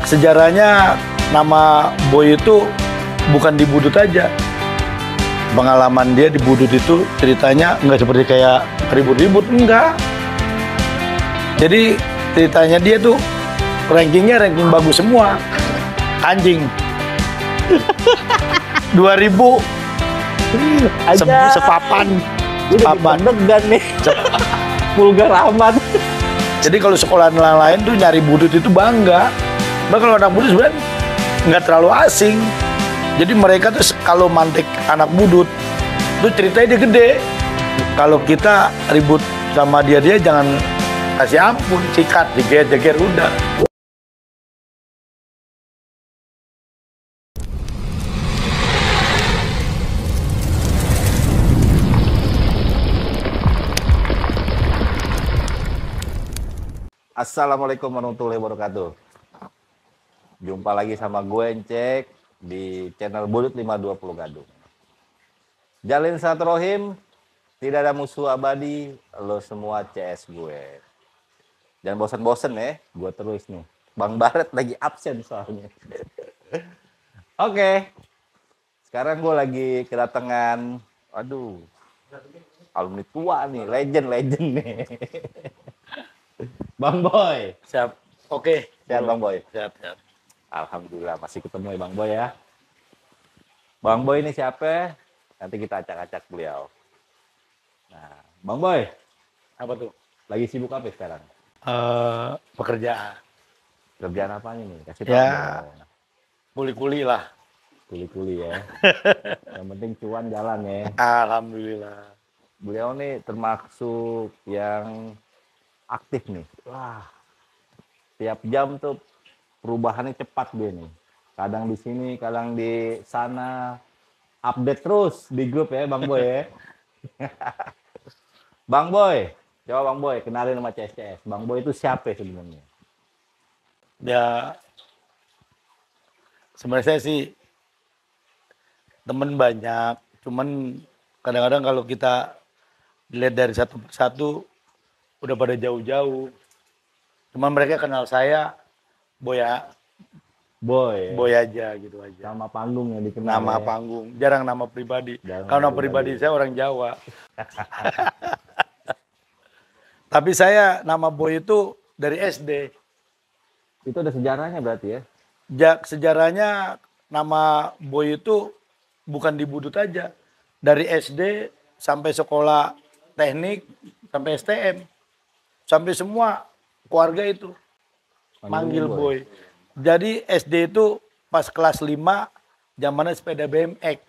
Sejarahnya nama Boy itu bukan di Budut aja. Pengalaman dia di Budut itu ceritanya nggak seperti kayak ribut-ribut, enggak. Jadi ceritanya dia tuh ranking bagus semua. Anjing. 2000 sepapan. Degan nih. Vulgar amat. Jadi kalau sekolah lain tuh nyari Budut itu bangga. Bahkan kalau anak Budut sebenarnya nggak terlalu asing. Jadi mereka tuh kalau mantek anak Budut tuh ceritanya dia gede. Kalau kita ribut sama dia jangan kasih ampun, sikat, jeger udah. Assalamualaikum warahmatullahi wabarakatuh. Jumpa lagi sama gue Encek di channel Budut 520 Gadung. Jalin silaturahim, tidak ada musuh abadi, lo semua CS gue. Jangan bosan-bosan ya, gue terus nih. Bang Baret lagi absen soalnya. Oke, sekarang gue lagi kedatangan, alumni tua nih, legend nih. Bang Boy. Siap. Oke. Siap Bang Boy. Siap. Alhamdulillah masih ketemu ya Bang Boy ya. Bang Boy ini siapa? Nanti kita acak-acak beliau. Nah, Bang Boy. Apa tuh? Lagi sibuk apa sekarang? Pekerjaan. Kerjaan apanya nih? Kasih tahu. Ya. Kuli-kuli lah. Kuli-kuli ya. Yang penting cuan jalan ya. Alhamdulillah. Beliau nih termasuk yang aktif nih. Wah. Tiap jam tuh perubahannya cepat dia nih. Kadang di sini, kadang di sana. Update terus di grup ya Bang Boy ya. Bang Boy, coba Bang Boy kenalin sama CS. Bang Boy itu siapa sebenarnya? Ya, sebenarnya saya sih temen banyak. Cuman kadang-kadang kalau kita dilihat dari satu persatu udah pada jauh-jauh. Cuman mereka kenal saya Boy aja gitu aja. Nama panggung yang dikenal. Nama panggung, jarang nama pribadi. Kalau nama pribadi saya orang Jawa. Tapi saya nama Boy itu dari SD. Itu ada sejarahnya berarti ya? Sejarahnya nama Boy itu bukan di Budut aja. Dari SD sampai sekolah teknik sampai STM. Sampai semua keluarga itu manggil Boy. Jadi SD itu pas kelas 5 zamannya sepeda BMX.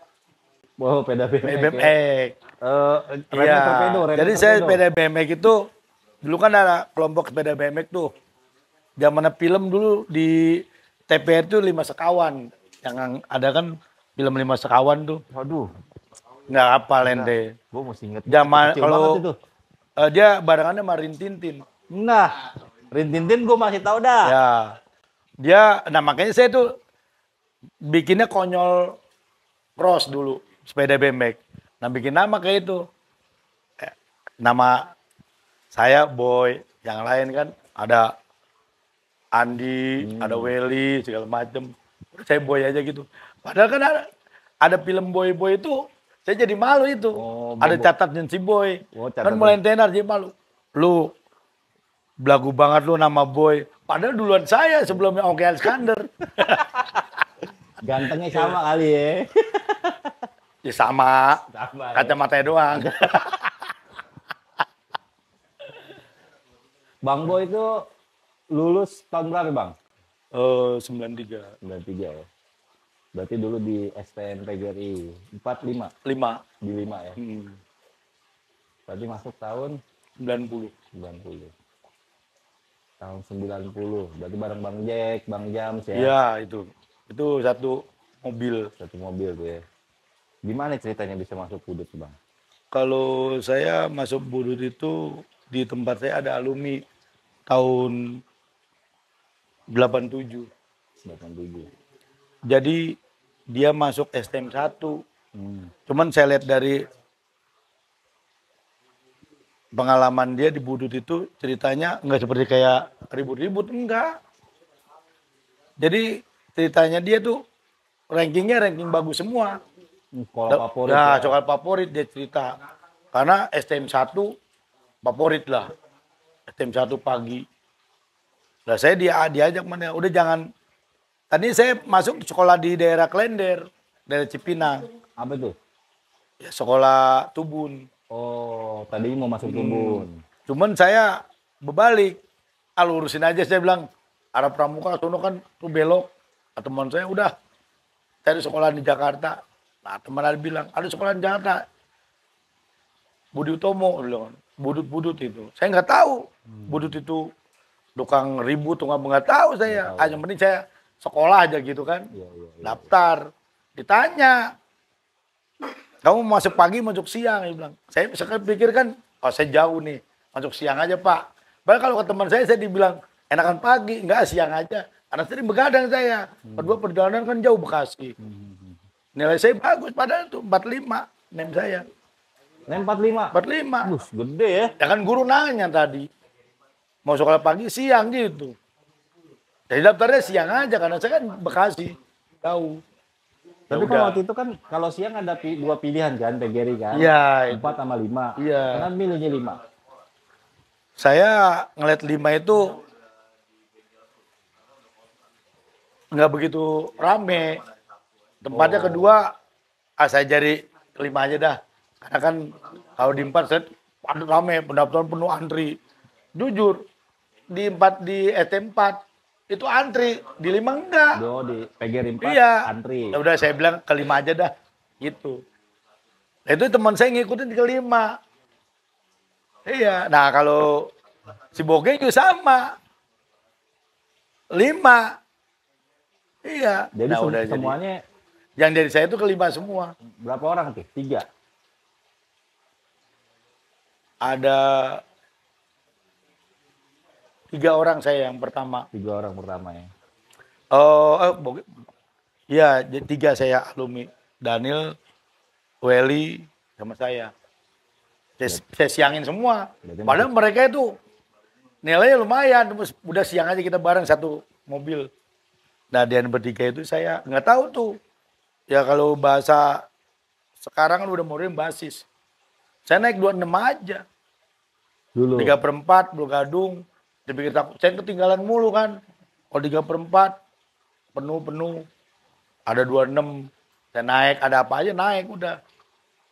Wow, sepeda BMX. Iya. Jadi saya sepeda BMX itu dulu kan ada kelompok sepeda BMX tuh. Zamannya film dulu di TPR itu 5 sekawan. Yang ada kan film 5 sekawan tuh. Waduh. Nggak hafal ente. Gue mesti inget. Zaman kalau dia barengannya sama Rintintin. Nah, Rintintin gue masih tahu dah. Ya. Dia, nah makanya saya tuh bikinnya konyol cross dulu, sepeda BMX. Nah bikin nama kayak itu. Nama saya Boy, yang lain kan ada Andi, ada Welly, segala macem. Saya Boy aja gitu. Padahal kan ada film Boy itu, saya jadi malu itu. Ada catatnya si Boy. Kan mulai tenar jadi malu. Lu belagu banget lu nama Boy. Padahal duluan saya sebelumnya Oke Alexander. Gantengnya sama kali ya. Ya sama. Kacamatanya doang. Bang Boy itu lulus tahun berapa Bang? 93. 93 ya. Berarti dulu di STM PGRI 45. 5. Di 5 ya. Berarti masuk tahun 90. Tahun 90, berarti bareng Bang Jack, Bang Jams ya? Iya itu satu mobil. Satu mobil tuh ya. Gimana ceritanya bisa masuk Budut Bang? Kalau saya masuk Budut itu di tempat saya ada alumni tahun 87. Jadi dia masuk STM 1. Cuman saya lihat dari pengalaman dia di Budut itu ceritanya nggak seperti kayak ribut-ribut, enggak. Jadi ceritanya dia tuh rankingnya ranking bagus semua. Sekolah favorit. Nah, Ya. sekolah favorit dia cerita. Karena STM 1 favorit lah. STM 1 pagi. Nah, saya diajak mana, udah jangan. Tadi saya masuk sekolah di daerah Klender, daerah Cipinang. Apa itu? Ya, sekolah Tubun. Oh, tadi mau masuk Tubun. Cuman saya berbalik. Lurusin aja, saya bilang. Arah Pramuka, sono kan tuh belok. Teman saya udah cari sekolah di Jakarta. Nah, teman ada bilang, ada sekolah di Jakarta. Budi Utomo, bilang, budut-budut itu. Saya nggak tahu. Budut itu tukang ribut, nggak tahu saya. Hanya penting saya sekolah aja gitu kan. Iya. Daftar. Ditanya, kamu masuk pagi, masuk siang? Dia bilang. Saya pikir kan, oh saya jauh nih. Masuk siang aja, Pak. Bahkan kalau ke teman saya dibilang, enakan pagi, enggak siang aja. Karena sering begadang saya. Kedua perjalanan kan jauh Bekasi. Nilai saya bagus, padahal itu 45 nem saya. Nem 45. 45. Bus, gede ya. Ya kan guru nanya tadi. Mau sekolah pagi, siang gitu. Jadi daftarnya siang aja, karena saya kan Bekasi. Jauh. Ya Tapi udah. kalau waktu itu kan, kalau siang ada dua pilihan kan, PGRI kan? Iya. 4 sama 5. Iya. Karena milihnya 5. Saya ngeliat 5 itu nggak begitu rame. Tempatnya kedua, saya jadi kelima aja dah. Karena kan kalau di 4 set padat rame, pendaftaran penuh antri. Jujur, di ST4 itu antri, di 5 enggak. Do di PGRI 4 Iya. antri. Ya udah saya bilang kelima aja dah, gitu. Nah, itu teman saya ngikutin di kelima. Iya. Nah kalau si Bogeng juga sama, 5. Iya. Jadi Nah, udah jadi. semuanya Yang dari saya itu kelima semua. berapa orang tuh? 3. Ada 3 orang saya yang pertama. 3 orang pertama ya. Iya, 3 saya alumni. Daniel, Welly, sama saya. Saya siangin semua. Berarti Padahal mereka itu nilainya lumayan. Terus udah siang aja kita bareng satu mobil. Nah, dan bertiga itu saya nggak tahu tuh. Ya kalau bahasa sekarang kan udah modern basis. Saya naik 26 aja. Dulu. 3/4 Blok Gadung. Dipikir takut. Saya ketinggalan mulu kan. Kalau 3/4 penuh. Ada 26. Saya naik, ada apa aja naik udah.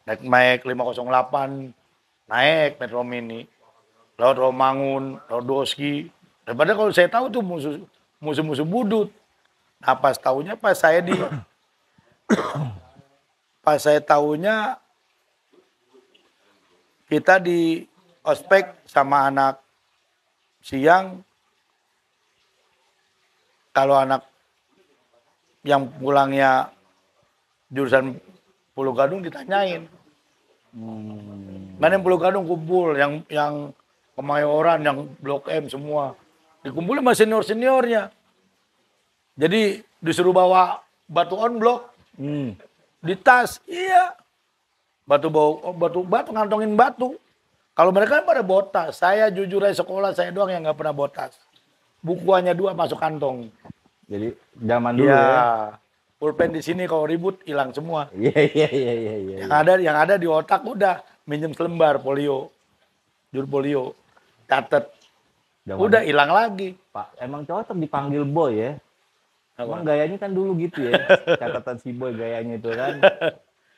Naik 508. Naik Metro Mini. Laut Romangun, Laut Doski. Daripada kalau saya tahu tuh musuh-musuh budut. Nah pas saya tahunya kita di ospek sama anak siang. Kalau anak yang pulangnya jurusan Pulau Gadung ditanyain. Mana yang Pulau Gadung kumpul, yang Kemayoran, yang Blok M semua. Dikumpulin sama senior-seniornya. Jadi disuruh bawa batu on block di tas. Iya. Batu ngantongin batu. Kalau mereka kan pada bawa tas. Saya jujur aja sekolah saya doang yang nggak pernah bawa tas. Buku hanya 2 masuk kantong. Jadi zaman dulu Iya. ya. Pulpen di sini kalau ribut hilang semua. Iya. Yang ada di otak udah minjem selembar polio. Jur polio. Catet. Udah hilang lagi. Pak, emang cocok dipanggil boy ya. Emang gayanya kan dulu gitu ya. Catatan si boy gayanya itu kan.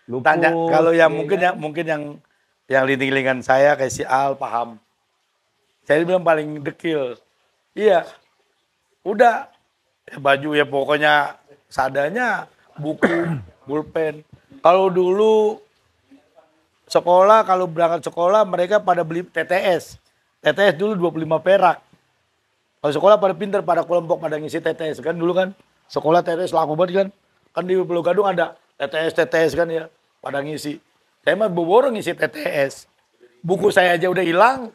Lupus, Tanya kalau yang ya mungkin yang lingkungan saya kayak si Al paham. Saya bilang paling dekil. Iya. Udah baju ya pokoknya seadanya, buku, pulpen. Kalau dulu sekolah, kalau berangkat sekolah mereka pada beli TTS. TTS dulu 25 perak. Kalau sekolah pada pinter, pada kelompok pada ngisi TTS kan dulu kan. Sekolah TTS laku banget kan. Kan di Pulau Gadung ada TTS kan ya. Pada ngisi. Saya mah borong ngisi TTS. Buku saya aja udah hilang.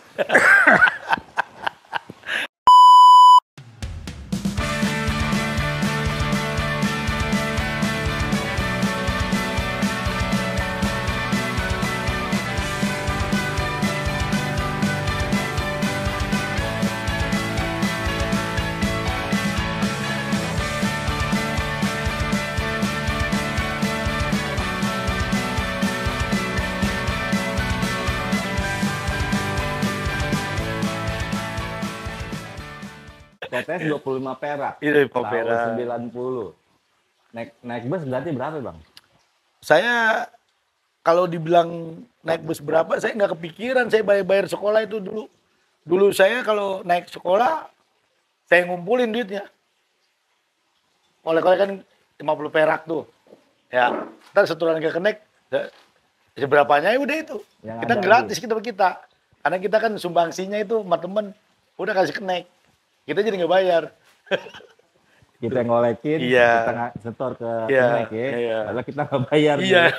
BTS 25 perak. Itu Tahun perak. 90. Naik bus berarti berapa, Bang? Saya kalau dibilang naik bus berapa, saya nggak kepikiran. Saya bayar sekolah itu dulu. Dulu saya kalau naik sekolah, saya ngumpulin duitnya. Oleh-oleh kan 50 perak tuh. Ya, ntar setoran ke Kenek, seberapanya ya udah itu. Yang Kita ada gratis kita. Karena kita kan sumbangsinya itu sama temen, udah kasih Kenek. Kita jadi nggak bayar. Kita ngolekin, Iya. kita setor ke Iya, Kenek ya. iya. Padahal kita nggak bayar. Iya. nih.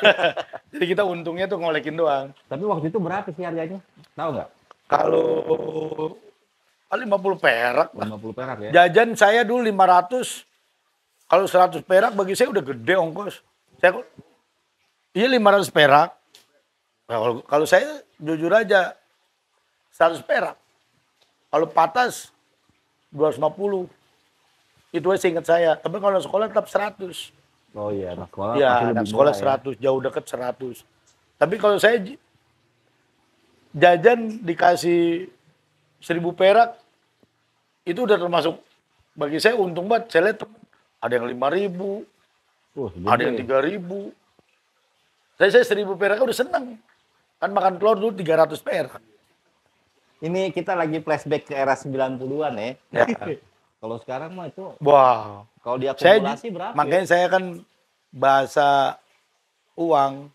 Jadi kita untungnya tuh ngolekin doang. Tapi waktu itu berapa sih harganya? Tahu nggak? Kalau 50 perak. 50 perak ya? Jajan saya dulu 500. Kalau 100 perak bagi saya udah gede ongkos. Saya iya 500 perak. Nah, kalau saya jujur aja 100 perak. Kalau patas 250. Itu aja seingat saya. Tapi kalau sekolah tetap 100. Oh iya, anak sekolah Iya, pasti anak lebih sekolah murah 100, jauh deket 100. Tapi kalau saya jajan dikasih 1000 perak, itu udah termasuk bagi saya untung banget. Saya lihat ada yang 5.000, gede ada yang ya. 3.000. Saya 1.000 perak udah seneng. Kan makan telur dulu 300 perak. Ini kita lagi flashback ke era 90-an ya. Ya. Kalau sekarang mah itu, Wah, kalau saya diakumulasi berapa? makanya saya kan bahasa uang.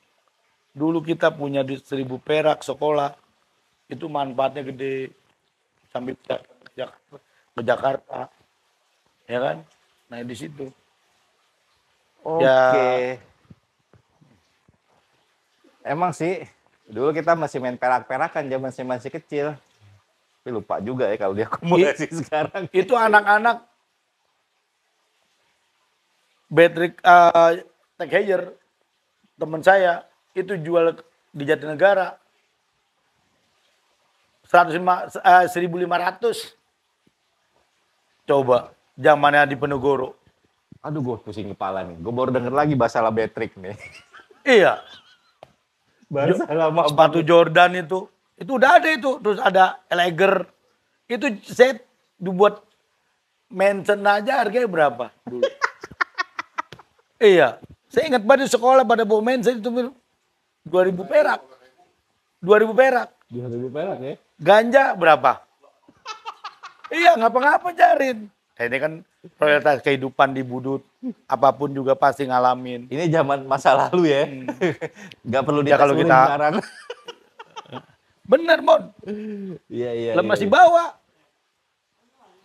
Dulu kita punya duit 1.000 perak sekolah, itu manfaatnya gede. Sambil ke Jakarta, ya kan? Nah di situ. Oke. Ya. Emang sih, dulu kita masih main perak-perakan zaman masih kecil. Tapi lupa juga ya kalau diakumulasi sekarang. Itu anak-anak Patrick Tech Heuer, teman saya, itu jual di Jatinegara 1.500. Coba, zamannya di Penogoro. Aduh, gue pusing kepala nih. Gue baru denger lagi bahasa Patrick nih. Iya, Bahasa lama sepatu Jordan itu udah ada itu. Terus ada Eleger. Itu saya dibuat mention aja harganya berapa dulu. Iya, saya ingat pada sekolah pada bawa mention itu 2.000 perak. 2.000 perak. 2.000 perak ya? Ganja berapa? Iya, ngapa-ngapa jarin. Ini kan prioritas kehidupan di Budut. Apapun juga pasti ngalamin. Ini zaman masa lalu ya. Nggak perlu Ya, kalau ditasurin kita- sekarang. Bener, Mon. Iya, iya. Lah masih bawa.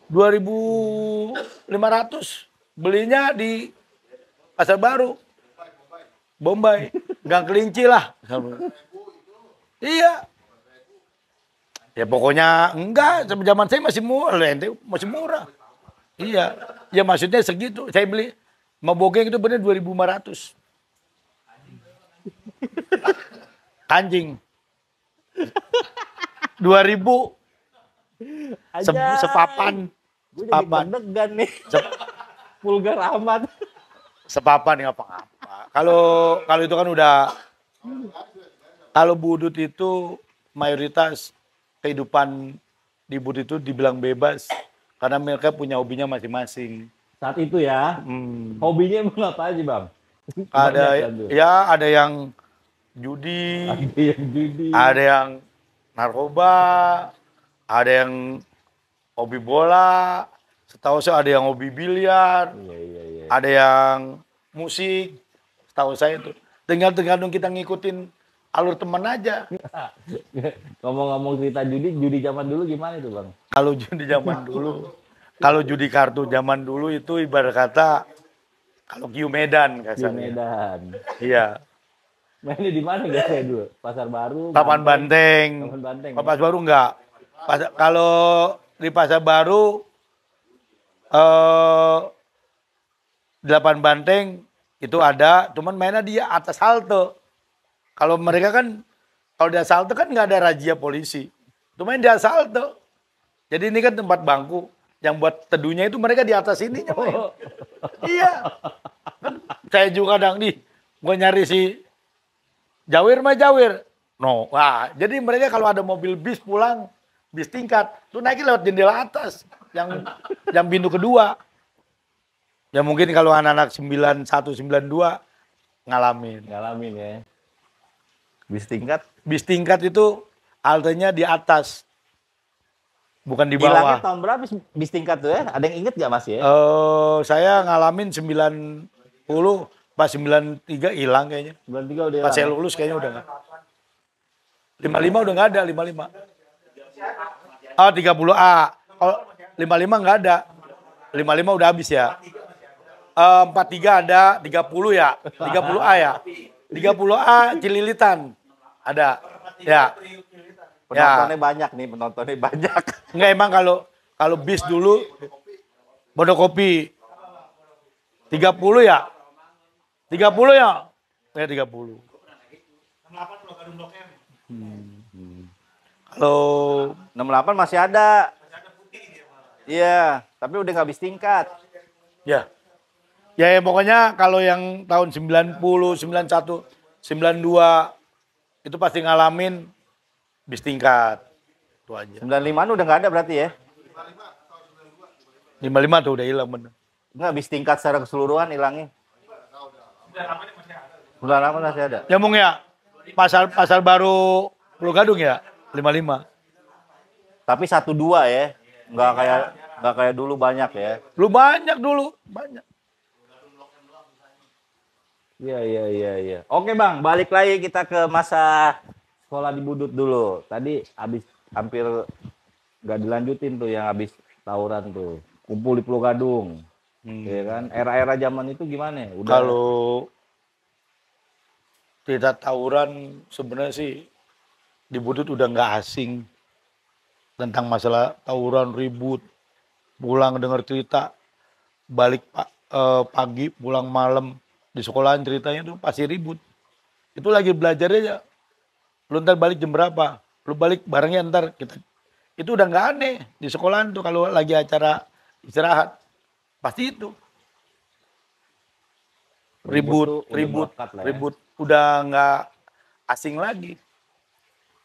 2.500. Belinya di Pasar Baru. Bombay. Gang Kelinci lah. Iya. Ya pokoknya enggak. Zaman saya masih murah. Ente masih murah. Iya. Ya maksudnya segitu. Saya beli Mabogeng itu bener 2.500. Anjing. 2.000. Sepapan. Gue jadi Sepapan. deg-degan nih. Sep- Vulgar amat. Sepapan ngapa-ngapa. Kalau itu kan udah, kalau Budut itu mayoritas kehidupan di Budut itu dibilang bebas karena mereka punya hobinya masing-masing. Saat itu ya. Hobinya emang apa aja, Bang? Ada Banyak kan tuh. ya, ada yang judi, Ada yang judi. ada yang narkoba, ada yang hobi bola, setahu saya ada yang hobi biliar. Iya, iya, iya. Ada yang musik, setahu saya itu. Tinggal tergantung kita ngikutin alur teman aja. Ngomong-ngomong cerita judi zaman dulu gimana itu, Bang? Kalau judi zaman dulu, kalau judi kartu zaman dulu itu ibarat kata kalau Kiu Medan Di kasarnya. Medan. Iya. Mainnya di mana guys ya dulu? Pasar Baru. Papan Banteng. Papan Banteng. Pasar Baru enggak. Kalau di Pasar Baru di Papan Banteng itu ada, cuman mainnya dia atas halte. Kalau mereka kan, kalau di atas halte kan nggak ada razia polisi. Itu main di atas halte. Jadi ini kan tempat bangku. Yang buat teduhnya itu mereka di atas ininya main. Iya. Kan saya juga kadang nih, gue nyari si Jawir mah Jawir. No. Wah, jadi mereka kalau ada mobil bis pulang, bis tingkat, tuh naikin lewat jendela atas. yang pintu kedua. Ya mungkin kalau anak-anak 91, 92 ngalamin. Ngalamin ya. Bis tingkat. Bis tingkat itu haltenya di atas. Bukan di Hilangnya bawah. tahun berapa bis tingkat tuh ya? Ada yang inget nggak Mas ya? Saya ngalamin 90, pas 93 hilang kayaknya. 93 udah Pas saya hilang. lulus kayaknya udah nggak. 55 udah nggak ada, 55. Oh, 30A. Oh, 55 nggak ada. 55 udah habis ya. 43 ada, 30 ya. 30A ya. 30A Cililitan. Ada. Ya. Penontonnya banyak nih, penontonnya banyak. Enggak, emang kalau bis dulu Pondokopi 30 ya? 30 ya? Ya 30. Kalau 68 masih ada. Iya, tapi udah nggak bis tingkat. ya. Ya pokoknya kalau yang tahun 90, 91, 92 itu pasti ngalamin bis tingkat. Itu aja. 95 udah nggak ada berarti ya? 55 tuh udah hilang bener. Nggak, bis tingkat secara keseluruhan hilangnya. 98 masih ada. Ya mung ya. Pasar baru Pulau Gadung ya, 55. Tapi 12 ya. Nggak kayak dulu banyak ya. Lu banyak dulu, banyak. Iya. Oke Bang, balik lagi kita ke masa sekolah di Budut dulu. Tadi habis hampir nggak dilanjutin tuh yang habis tawuran tuh. Kumpul di Pulau Gadung. Ya kan? Era-era zaman itu gimana? Udah Kalau cerita tawuran sebenarnya sih di Budut udah nggak asing tentang masalah tawuran ribut. Pulang dengar cerita, balik pagi pulang malam di sekolahan ceritanya tuh pasti ribut. Itu lagi belajarnya aja. Lu ntar balik jam berapa? Lu balik barengnya ntar kita. Itu udah nggak aneh di sekolahan tuh kalau lagi acara istirahat. Pasti itu. tuh udah melekat lah ya. Ribut. Udah nggak asing lagi.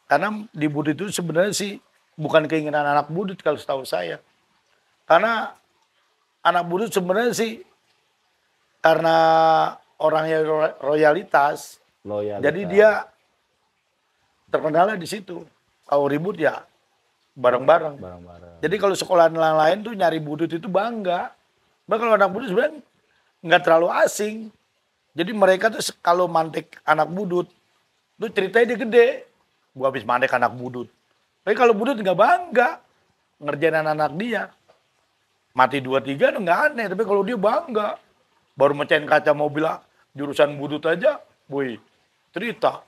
Karena di Budut itu sebenarnya sih bukan keinginan anak Budut kalau setahu saya. Karena anak Budut sebenarnya sih karena orangnya royalitas. Jadi dia terkenalnya di situ. Kalau ribut ya bareng-bareng. Jadi kalau sekolah lain tuh nyari Budut itu bangga. Bahkan kalau anak Budut sebenarnya nggak terlalu asing. Jadi mereka tuh kalau mantek anak Budut, tuh ceritanya dia gede. Gua habis mantek anak Budut. Tapi kalau Budut nggak bangga ngerjain anak-anak dia. Mati 2-3 tuh nggak aneh. Tapi kalau dia bangga, baru mecahin kaca mobil jurusan Budut aja, boy, cerita.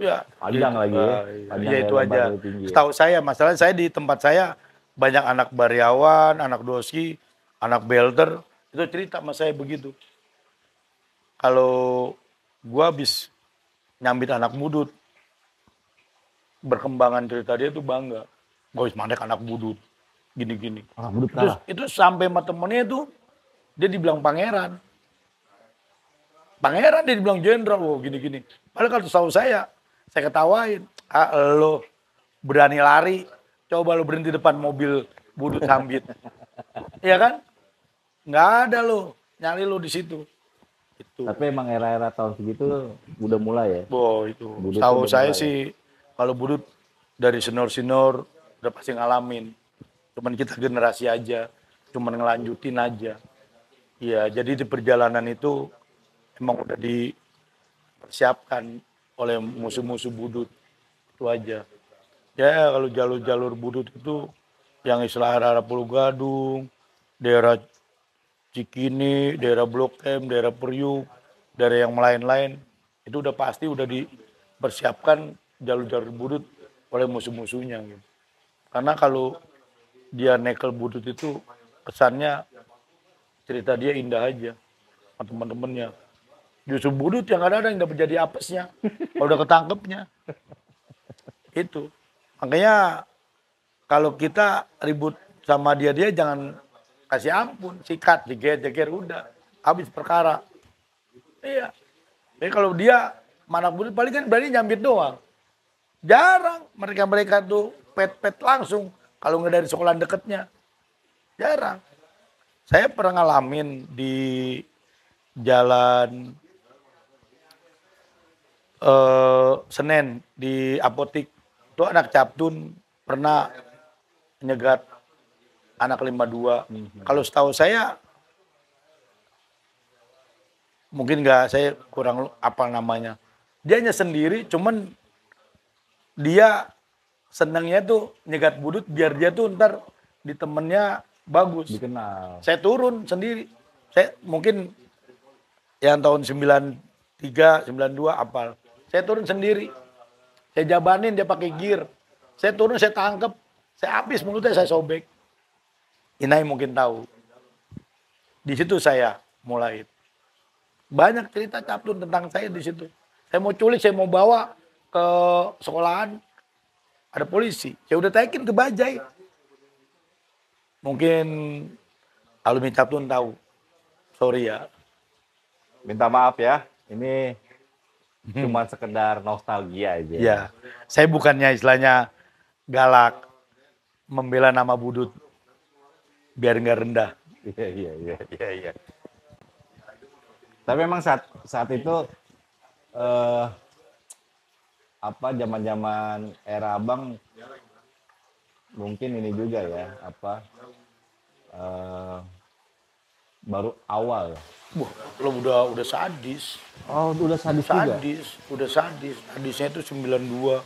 Ya, panjang lagi ya. Ya itu aja. Setahu saya, masalah saya di tempat saya banyak anak Baryawan, anak Doski, anak Belter, itu cerita sama saya begitu. Kalau gua habis nyambit anak Budut, berkembangan cerita dia tuh bangga. Gua habis mandek anak Budut, gini-gini. Terus itu sampai sama temennya tuh, dia dibilang pangeran. Pangeran dia dibilang jenderal, wow gini-gini. Padahal kalau tahu saya ketawain. Lo berani lari, coba lo berhenti depan mobil Budut sambit. Iya kan? Nggak ada lo, nyari lo di situ. Itu. Tapi emang era-era tahun segitu udah mulai ya? Itu. Tahu saya sih, kalau Budut dari senior-senior udah pasti ngalamin. Cuman kita generasi aja, cuman ngelanjutin aja. Iya, jadi di perjalanan itu emang udah dipersiapkan oleh musuh-musuh Budut. Itu aja. Ya kalau jalur-jalur Budut itu yang istilah arah Pulau Gadung, daerah Cikini, daerah Blok M, daerah Periuk, daerah yang lain-lain, itu udah pasti udah dipersiapkan jalur-jalur Budut oleh musuh-musuhnya. Gitu. Karena kalau dia nekel Budut itu kesannya cerita dia indah aja sama teman-temannya. Justru Budut yang ada yang dapat jadi apesnya kalau udah ketangkepnya. Itu. Makanya kalau kita ribut sama dia jangan kasih ampun, sikat, jeger udah habis perkara. Iya. Jadi kalau dia mana Budut paling kan berani nyambit doang. Jarang mereka tuh pet langsung Kalau nggak dari sekolah deketnya, jarang. Saya pernah ngalamin di jalan Senen di apotik. Itu anak Captun pernah nyegat anak 52. Kalau setahu saya, mungkin nggak, saya kurang apa namanya. Dia hanya sendiri, cuman dia senangnya tuh nyegat budut biar dia tuh ntar di temennya bagus. Dikenal. Saya turun sendiri. Saya mungkin yang tahun 93, 92 apal. Saya turun sendiri. Saya jabanin dia pakai gear. Saya turun, saya tangkep. Saya habis mulutnya, saya sobek. Inai mungkin tahu. Di situ saya mulai. Banyak cerita Captun tentang saya di situ. Saya mau culik, saya mau bawa ke sekolahan. Ada polisi. Saya udah taikin ke Bajai. Mungkin alumni Captun tahu. Sorry ya. Minta maaf ya, ini cuma sekedar nostalgia aja. Ya, saya bukannya istilahnya galak membela nama budut biar nggak rendah. Iya. Tapi memang saat itu apa zaman-zaman era Abang mungkin ini juga ya, apa baru awal. Wah, lo udah sadis. Oh, udah sadis juga. Udah sadis. Sadisnya itu 92,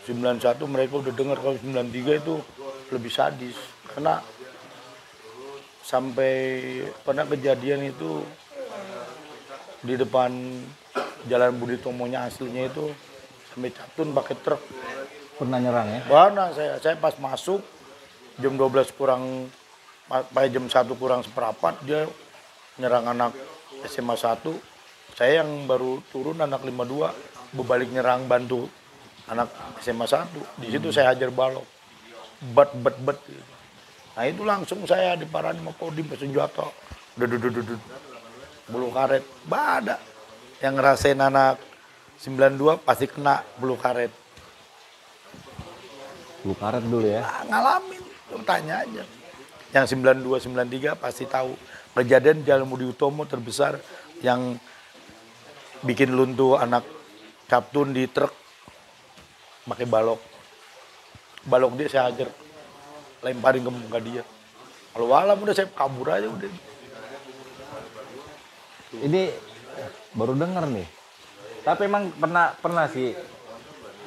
91 mereka udah dengar. Kalau 93 itu lebih sadis. Karena sampai pernah kejadian itu di depan Jalan Budi Tomonya aslinya itu sampai Captun pakai truk. Pernah nyerang ya? Mana saya pas masuk jam 12 kurang, pada jam 1 kurang seperempat dia nyerang anak SMA 1. Saya yang baru turun anak 52 berbalik nyerang bantu anak SMA 1. Di situ saya hajar balok. Bet. Nah itu langsung saya diparahin sama Kodim bersenjata. Bulu karet. Bada. Yang ngerasain anak 92 pasti kena bulu karet. Bulu karet dulu ya? Nah, ngalamin. Lu tanya aja. Yang 92, 93 pasti tahu. Kejadian Jalan Budi Utomo terbesar yang bikin luntur anak Captun di truk pakai balok. Balok dia saya hajar, lemparin ke muka dia. Kalau alam udah saya kabur aja udah. Ini baru dengar nih. Tapi emang pernah sih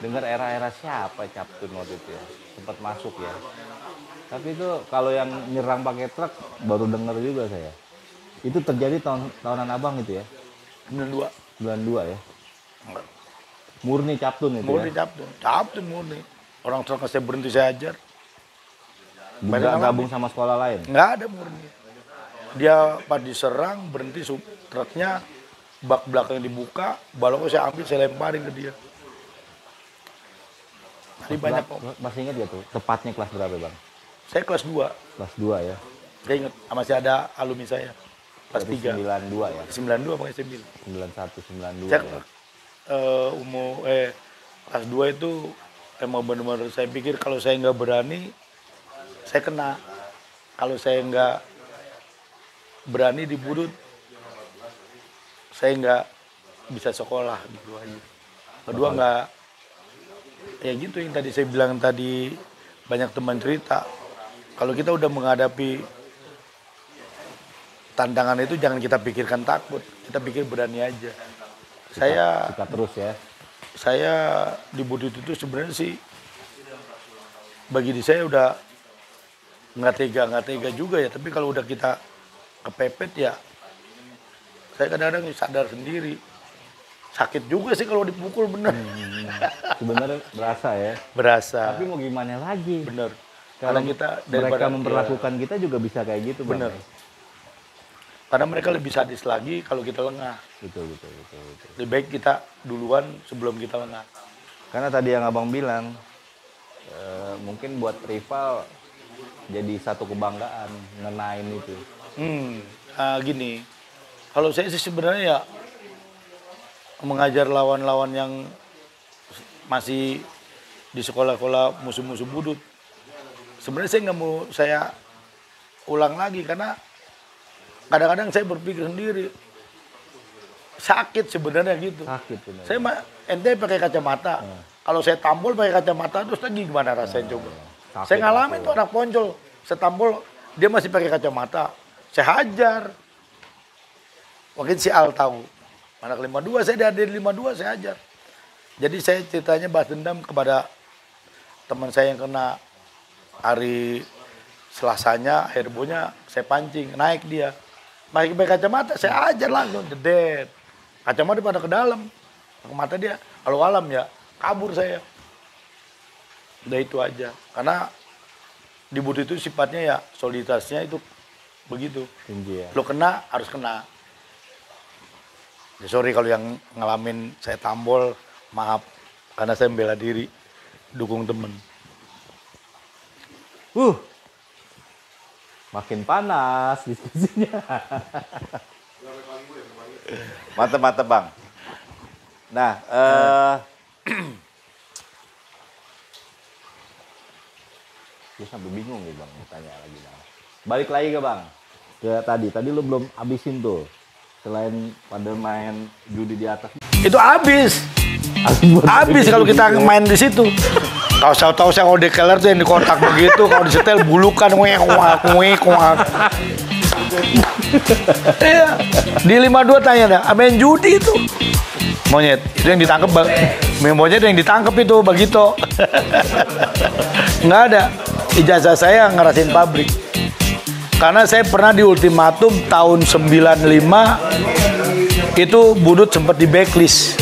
dengar era-era siapa Captun waktu itu ya. Sempat masuk ya. Tapi itu kalau yang nyerang pakai truk baru dengar juga saya. Itu terjadi tahunan Abang itu ya? 92. 92 ya? Murni Captun itu Murni ya? Captun murni. Orang truk saya berhenti saya ajar. Nggak gabung sama sekolah lain? Nggak ada murni. Dia pas diserang berhenti truknya, bak belakang dibuka, baloknya saya ambil, saya lemparin ke dia. Tadi banyak kok. Masih ingat gak tuh? Tepatnya kelas berapa Bang? Saya kelas 2. Kelas 2 ya? Saya ingat, masih ada alumni saya. Kelas 3. 92 ya? 92 pakai saya bilang. 91, 92 Saya ya? kelas 2 itu emang benar-benar saya pikir kalau saya nggak berani, saya kena. Kalau saya nggak berani dibudut, saya nggak bisa sekolah gitu aja. Kedua nggak, ya gitu yang tadi saya bilang tadi, banyak teman cerita. Kalau kita udah menghadapi tantangan itu jangan kita pikirkan takut, kita pikir berani aja. Kita terus ya. Saya di budut itu sebenarnya sih bagi di saya udah nggak tega juga ya. Tapi kalau udah kita kepepet ya, saya kadang-kadang sadar sendiri. Sakit juga sih kalau dipukul bener. Sebenarnya berasa ya. Berasa. Tapi mau gimana lagi? Bener. Kalau Karena kita mereka memperlakukan kita juga bisa kayak gitu. Bener. Bang. Karena mereka lebih sadis lagi kalau kita lengah. Betul. Lebih baik kita duluan sebelum kita lengah. Karena tadi yang Abang bilang, mungkin buat rival jadi satu kebanggaan ngenain itu. Gini, kalau saya sih sebenarnya ya mengajar lawan-lawan yang masih di sekolah-sekolah musuh-musuh budut. sebenarnya saya nggak mau saya ulang lagi karena kadang-kadang saya berpikir sendiri sakit sebenarnya gitu. Sakit bener. Saya ente pakai kacamata. Kalau saya tampol pakai kacamata terus lagi gimana rasanya coba? Sakit Saya ngalamin pasti. tuh anak poncol, saya tampol dia masih pakai kacamata. Saya hajar. Mungkin si Al tahu. Anak 52 saya dari 52 saya hajar. Jadi saya ceritanya balas dendam kepada teman saya yang kena hari Selasanya, Herbonya saya pancing, naik dia. Pakai kacamata saya hajar langsung jedet. Kacamata pada ke dalam. Mata dia kalau alam ya kabur saya. Udah itu aja. Karena di Budut itu sifatnya ya soliditasnya itu begitu. Tinggi ya. Lo kena harus kena. Ya, sorry kalau yang ngalamin saya tambol, maaf karena saya membela diri, dukung temen. Makin panas diskusinya. Mantap Bang. Nah, gue sampai bingung nih Bang, mau tanya lagi Bang. Balik lagi ke Bang, ke tadi lu belum abisin tuh. Selain pada main judi di atas. Itu habis kalau kita main di situ. Tahu saya kalau dekeler tuh yang di kotak begitu, kalau disetel bulukan kuek. Iya. Di 52 tanya dah, main judi itu. Monyet, itu yang ditangkap monyet yang ditangkap itu Bagito. Nggak ada. Ijazah saya ngerasain pabrik. Karena saya pernah di ultimatum tahun 95 itu Budut sempat di backlist.